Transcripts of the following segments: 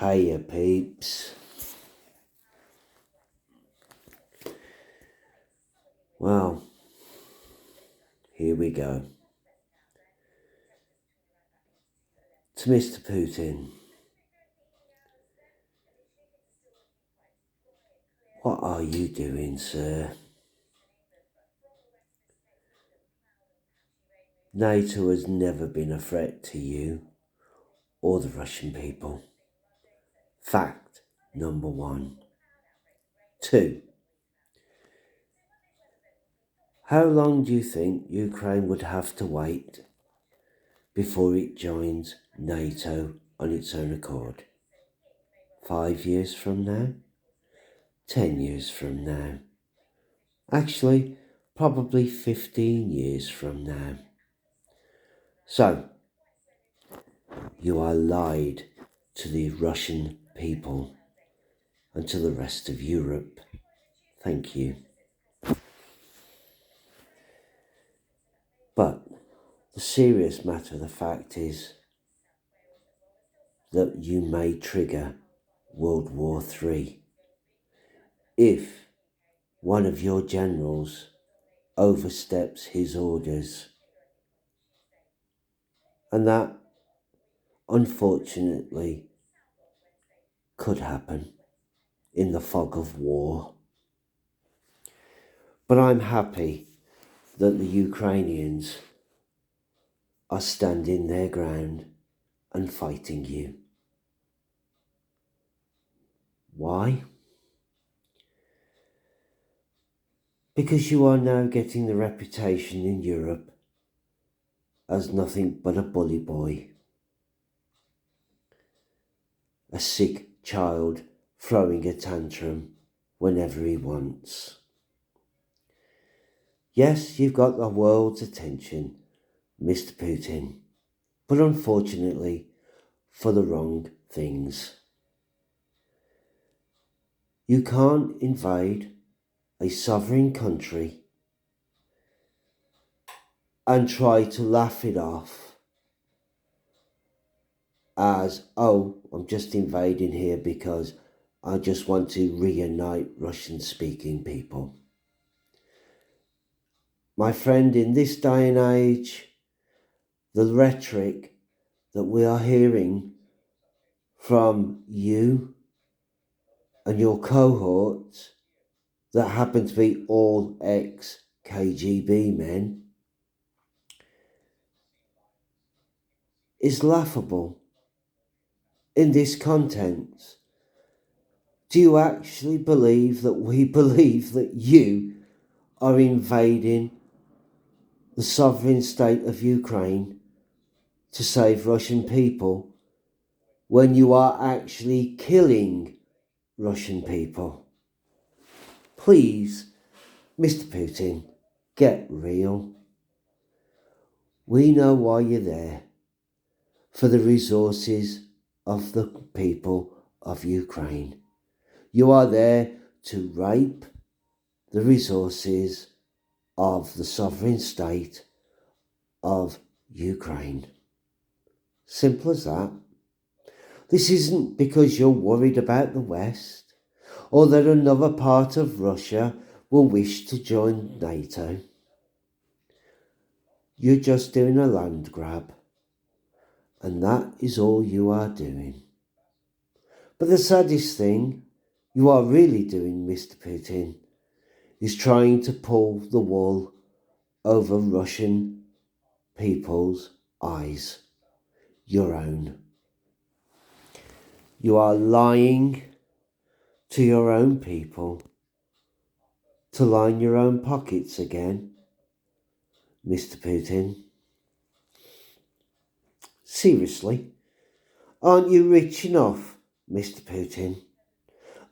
Hiya peeps. Well, here we go. To Mr. Putin. What are you doing, sir? NATO has never been a threat to you or the Russian people. Fact number 1. 2. How long do you think Ukraine would have to wait before it joins NATO on its own accord? 5 years from now? 10 years from now? Actually, probably 15 years from now. So, you are lied to the Russian people and to the rest of Europe. Thank you. But the serious matter of the fact is that you may trigger World War III if one of your generals oversteps his orders. And that, unfortunately, could happen in the fog of war. But I'm happy that the Ukrainians are standing their ground and fighting you. Why? Because you are now getting the reputation in Europe as nothing but a bully boy, a sick child throwing a tantrum whenever he wants. Yes, you've got the world's attention, Mr. Putin, but unfortunately for the wrong things. You can't invade a sovereign country and try to laugh it off as, oh, I'm just invading here because I just want to reunite Russian-speaking people. My friend, in this day and age, the rhetoric that we are hearing from you and your cohorts that happen to be all ex-KGB men is laughable in this context. Do you actually believe that we believe that you are invading the sovereign state of Ukraine to save Russian people when you are actually killing Russian people? Please, Mr. Putin, get real. We know why you're there, for the resources of the people of Ukraine. You are there to rape the resources of the sovereign state of Ukraine. Simple as that. This isn't because you're worried about the West or that another part of Russia will wish to join NATO. You're just doing a land grab, and that is all you are doing. But the saddest thing you are really doing, Mr. Putin, is trying to pull the wool over Russian people's eyes, your own. You are lying to your own people to line your own pockets again, Mr. Putin. Seriously, aren't you rich enough, Mr. Putin?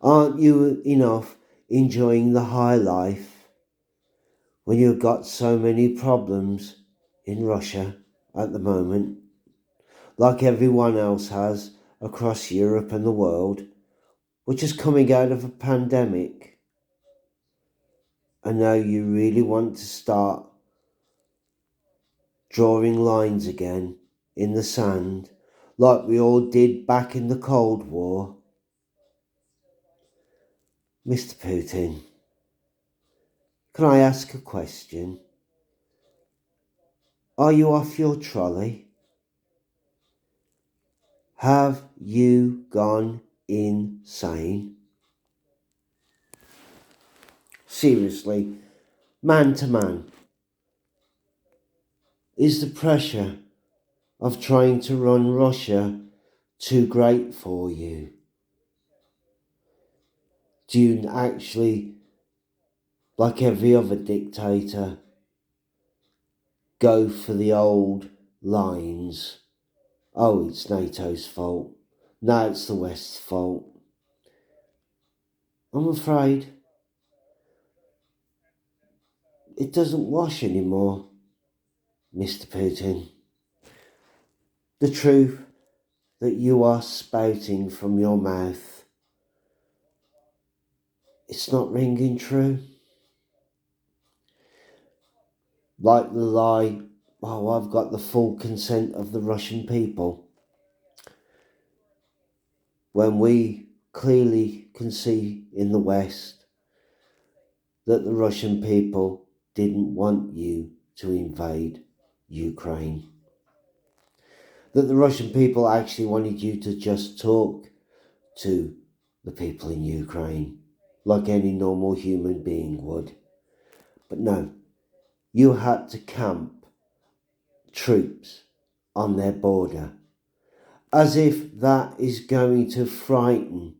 Aren't you enough enjoying the high life when you've got so many problems in Russia at the moment, like everyone else has across Europe and the world, which is coming out of a pandemic? And now you really want to start drawing lines again in the sand, like we all did back in the Cold War. Mr. Putin, can I ask a question? Are you off your trolley? Have you gone insane? Seriously, man to man, is the pressure of trying to run Russia too great for you? Do you actually, like every other dictator, go for the old lines? Oh, it's NATO's fault. No, it's the West's fault. I'm afraid it doesn't wash anymore, Mr. Putin. The truth that you are spouting from your mouth, it's not ringing true. Like the lie, oh, I've got the full consent of the Russian people, when we clearly can see in the West that the Russian people didn't want you to invade Ukraine. That the Russian people actually wanted you to just talk to the people in Ukraine like any normal human being would. But no, you had to camp troops on their border, as if that is going to frighten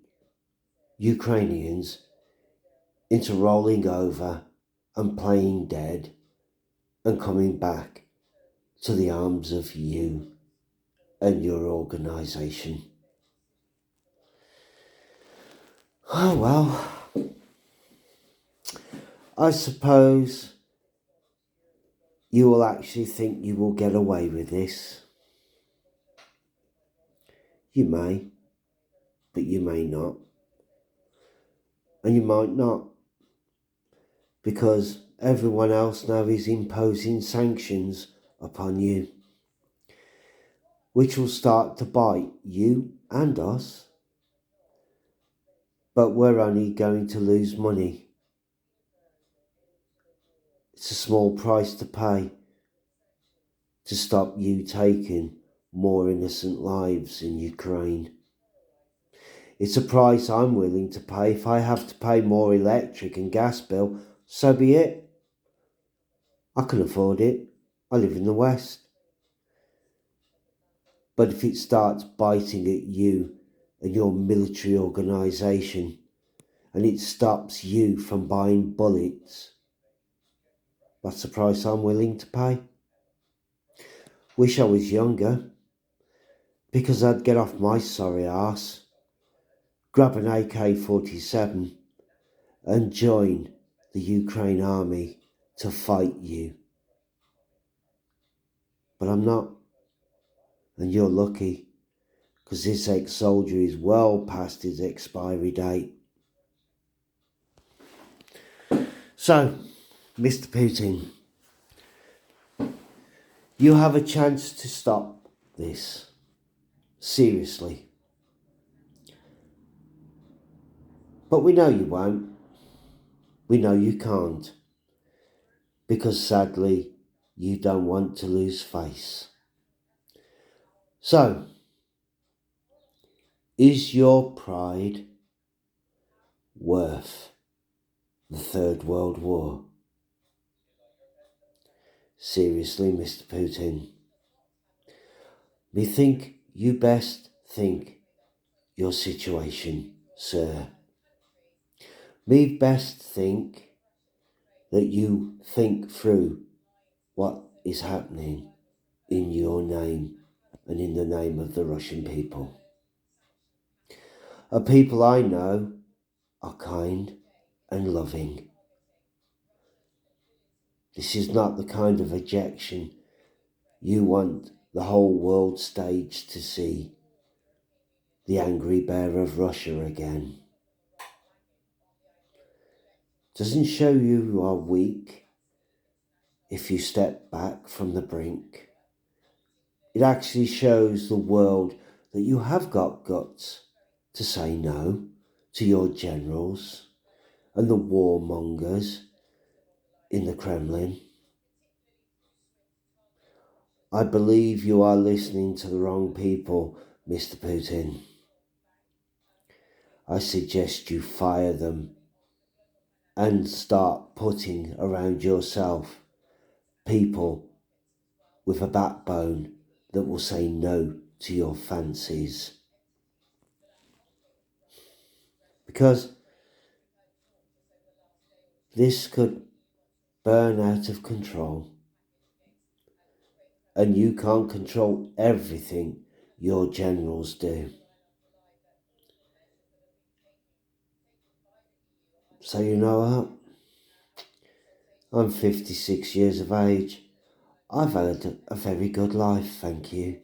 Ukrainians into rolling over and playing dead and coming back to the arms of you and your organisation. Oh well, I suppose you will actually think you will get away with this. You may, but you may not. And you might not, because everyone else now is imposing sanctions upon you, which will start to bite you and us. But we're only going to lose money. It's a small price to pay to stop you taking more innocent lives in Ukraine. It's a price I'm willing to pay. If I have to pay more electric and gas bill, so be it. I can afford it. I live in the West. But if it starts biting at you and your military organisation, and it stops you from buying bullets, that's the price I'm willing to pay. Wish I was younger, because I'd get off my sorry arse, grab an AK-47 and join the Ukraine army to fight you. But I'm not, and you're lucky, because this ex-soldier is well past his expiry date. So, Mr. Putin, you have a chance to stop this. Seriously. But we know you won't. We know you can't. Because sadly, you don't want to lose face. So, is your pride worth the Third World War? Seriously, Mr. Putin. Methink you best think your situation, sir. Me best think that you think through what is happening in your name and in the name of the Russian people. A people I know are kind and loving. This is not the kind of ejection you want the whole world stage to see. The angry bear of Russia again. Doesn't show you are weak if you step back from the brink. It actually shows the world that you have got guts to say no to your generals and the warmongers in the Kremlin. I believe you are listening to the wrong people, Mr. Putin. I suggest you fire them and start putting around yourself people with a backbone that will say no to your fancies. Because this could burn out of control, and you can't control everything your generals do. So you know what? I'm 56 years of age. I've had a very good life, thank you.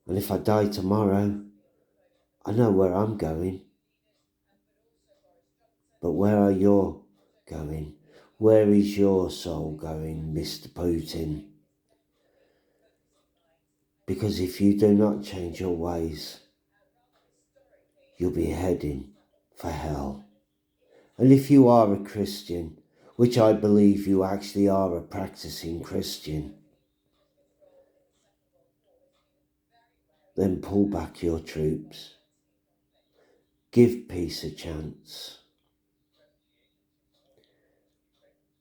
And if I die tomorrow, I know where I'm going. But where are you going? Where is your soul going, Mr. Putin? Because if you do not change your ways, you'll be heading for hell. And if you are a Christian, which I believe you actually are a practicing Christian, then pull back your troops. Give peace a chance.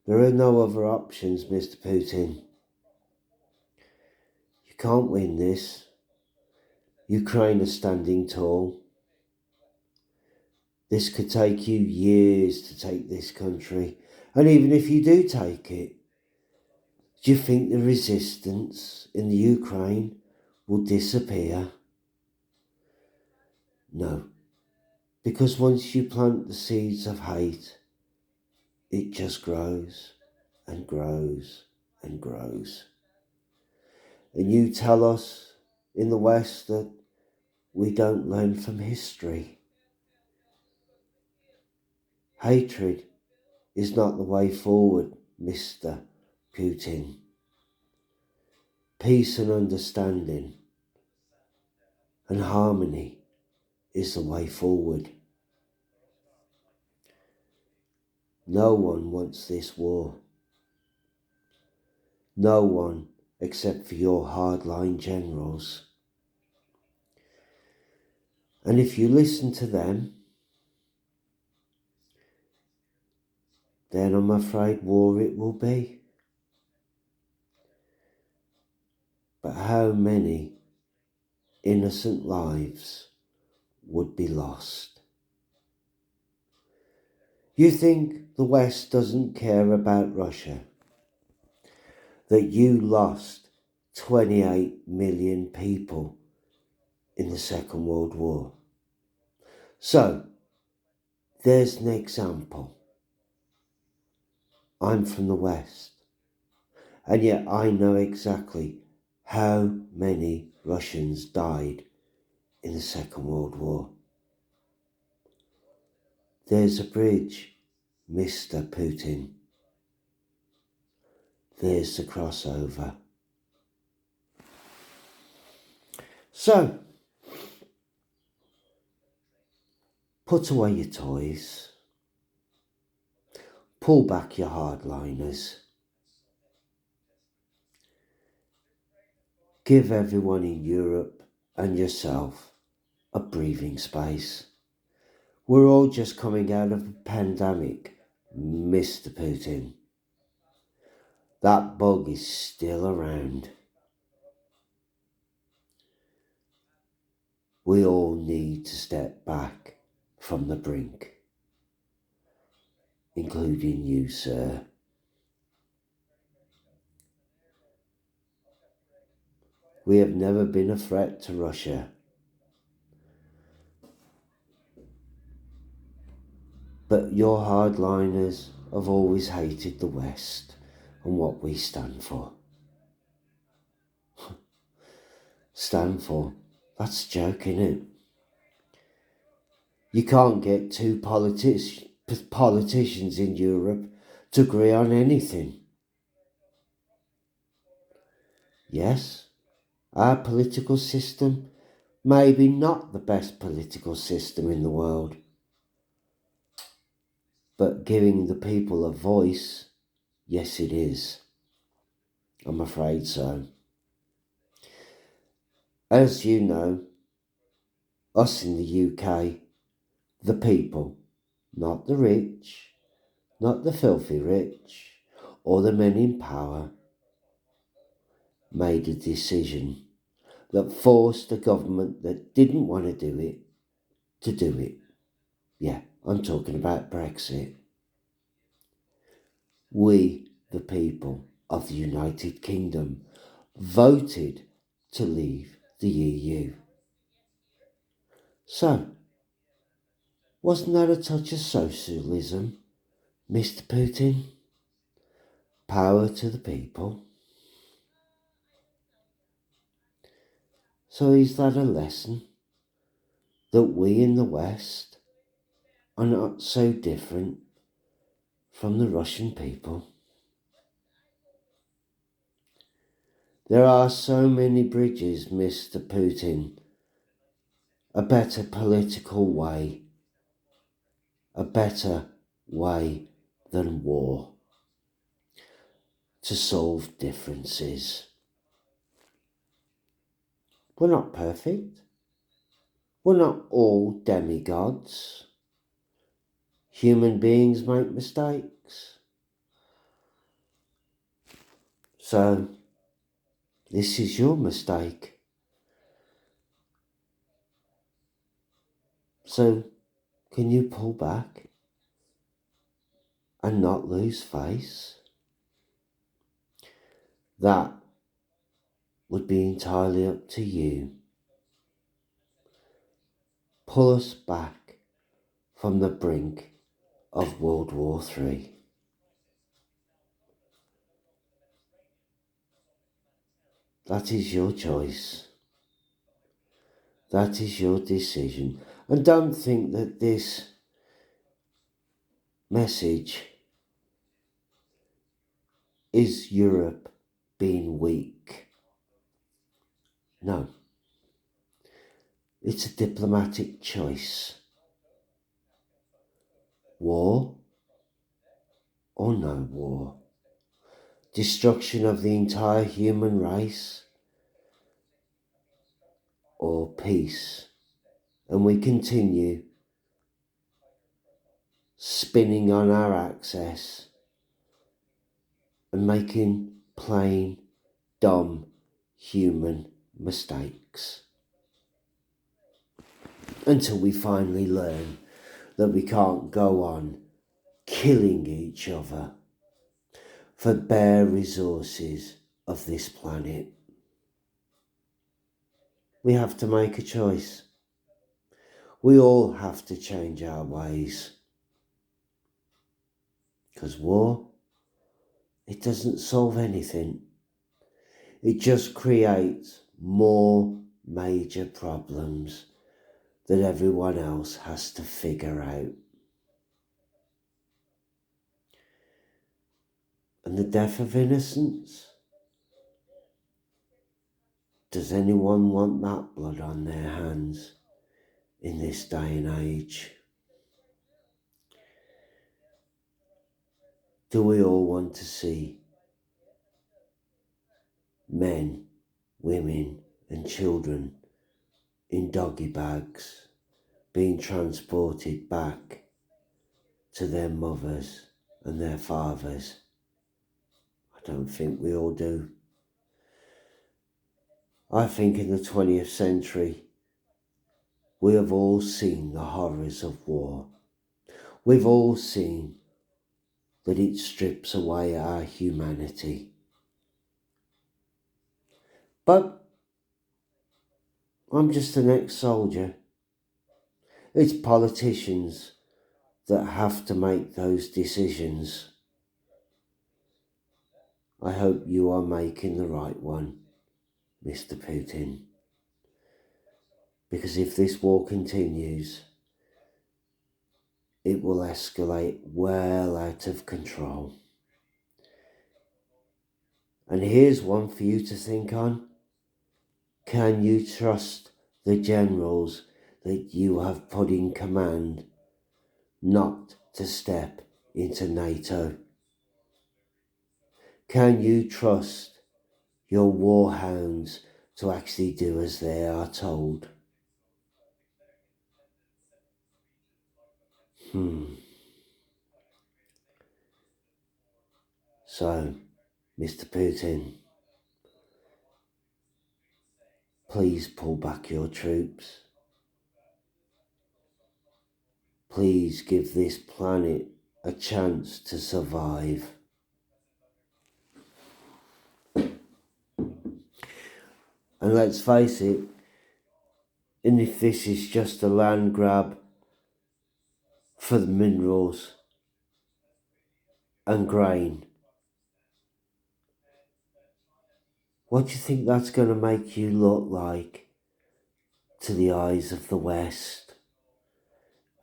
There are no other options, Mr. Putin. You can't win this. Ukraine is standing tall. This could take you years to take this country. And even if you do take it, do you think the resistance in the Ukraine will disappear? No. Because once you plant the seeds of hate, it just grows and grows and grows. And you tell us in the West that we don't learn from history. Hatred is not the way forward, Mr. Putin. Peace and understanding and harmony is the way forward. No one wants this war. No one except for your hardline generals. And if you listen to them, then I'm afraid war it will be. But how many innocent lives would be lost? You think the West doesn't care about Russia? That you lost 28 million people in the Second World War. So, there's an example. I'm from the West, and yet I know exactly how many Russians died in the Second World War. There's a bridge, Mr. Putin. There's the crossover. So, put away your toys. Pull back your hardliners. Give everyone in Europe and yourself a breathing space. We're all just coming out of a pandemic, Mr. Putin. That bug is still around. We all need to step back from the brink, including you, sir. We have never been a threat to Russia. But your hardliners have always hated the West and what we stand for. Stand for? That's a joke, innit? You can't get two politicians in Europe to agree on anything. Yes, Our political system, maybe not the best political system in the world, but giving the people a voice, yes it is. I'm afraid so. As you know, us in the UK, the people, not the rich, not the filthy rich, or the men in power, made a decision that forced a government that didn't want to do it to do it. Yeah, I'm talking about Brexit. We, the people of the United Kingdom, voted to leave the EU. So, wasn't that a touch of socialism, Mr. Putin? Power to the people. So is that a lesson that we in the West are not so different from the Russian people? There are so many bridges, Mr. Putin. A better political way. A better way than war to solve differences. We're not perfect. We're not all demigods. Human beings make mistakes. So, this is your mistake. So, can you pull back and not lose face? That would be entirely up to you. Pull us back from the brink of World War III. That is your choice. That is your decision. And don't think that this message is Europe being weak. No. It's a diplomatic choice. War or no war. Destruction of the entire human race or peace. And we continue spinning on our axis and making plain, dumb human mistakes. Until we finally learn that we can't go on killing each other for bare resources of this planet. We have to make a choice. We all have to change our ways. Because war, it doesn't solve anything. It just creates more major problems that everyone else has to figure out. And the death of innocents? Does anyone want that blood on their hands in this day and age? Do we all want to see men, women and children in doggy bags being transported back to their mothers and their fathers? I don't think we all do. I think in the 20th century, we have all seen the horrors of war. We've all seen that it strips away our humanity. But I'm just an ex-soldier. It's politicians that have to make those decisions. I hope you are making the right one, Mr. Putin. Because if this war continues, it will escalate well out of control. And here's one for you to think on. Can you trust the generals that you have put in command not to step into NATO? Can you trust your warhounds to actually do as they are told? So, Mr. Putin, please pull back your troops. Please give this planet a chance to survive. And let's face it, and if this is just a land grab for the minerals and grain, what do you think that's going to make you look like to the eyes of the West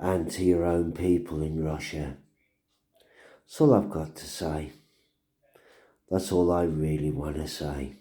and to your own people in Russia? That's all I've got to say. That's all I really want to say.